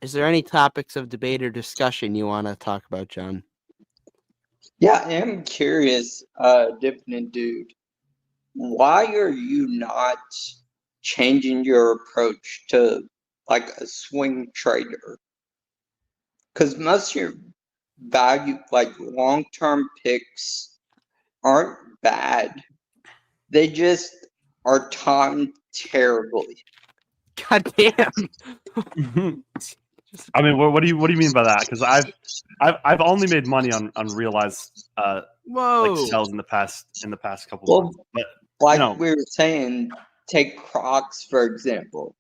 Is there any topics of debate or discussion you want to talk about, John? Yeah, I am curious, Dividend Dude. Why are you not changing your approach to like a swing trader? Because most of your value, like long-term picks, aren't bad. They just are timed terribly. God damn. I mean, what do you mean by that? Because I've only made money on realized like sales in the past couple months. But Like we were saying, take Crocs for example.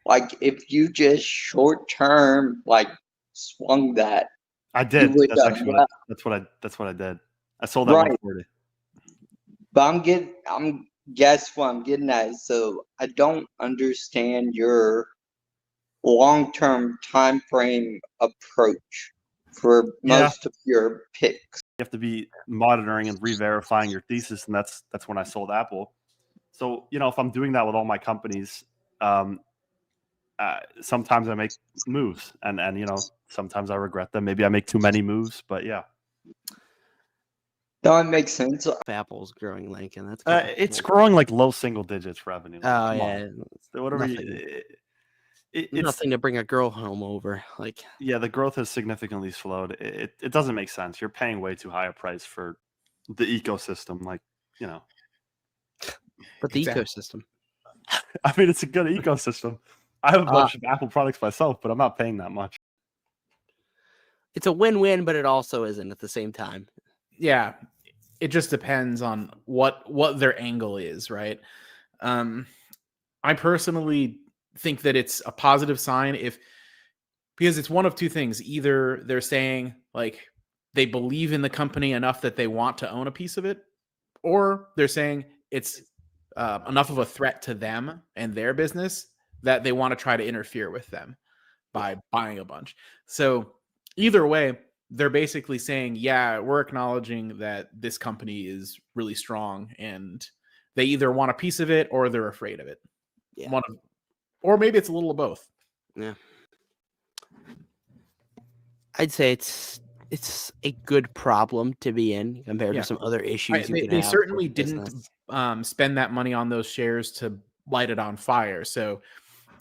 Like if you just short term like swung that, I did. you would That's done actually well. that's what I did. I sold at 140. But guess what I'm getting at is, so I don't understand your long-term time frame approach for most of your picks. You have to be monitoring and re-verifying your thesis, and that's when I sold Apple. So, if I'm doing that with all my companies, sometimes I make moves, and sometimes I regret them. Maybe I make too many moves, but yeah. No, it makes sense. Apple's growing, Lincoln. That's it's growing like low single digits revenue. Oh yeah, whatever. It's nothing to bring a girl home over. Like, yeah, the growth has significantly slowed. It doesn't make sense. You're paying way too high a price for the ecosystem. Like, but the ecosystem. I mean, it's a good ecosystem. I have a bunch of Apple products myself, but I'm not paying that much. It's a win-win, but it also isn't at the same time. Yeah, it just depends on what their angle is, right? I personally think that it's a positive sign because it's one of two things. Either they're saying like they believe in the company enough that they want to own a piece of it, or they're saying it's enough of a threat to them and their business that they want to try to interfere with them by buying a bunch. So either way, they're basically saying, yeah, we're acknowledging that this company is really strong, and they either want a piece of it or they're afraid of it. Yeah. Or maybe it's a little of both. Yeah. I'd say it's a good problem to be in compared to some other issues you can have. They certainly didn't spend that money on those shares to light it on fire. So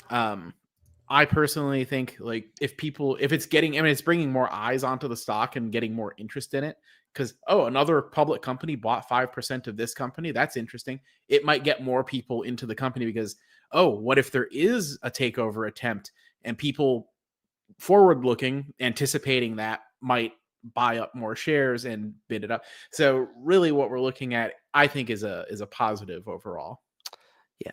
I personally think like if it's bringing more eyes onto the stock and getting more interest in it, because, another public company bought 5% of this company. That's interesting. It might get more people into the company because, what if there is a takeover attempt, and people forward looking, anticipating that, might buy up more shares and bid it up. So really what we're looking at, I think, is a positive overall. Yeah.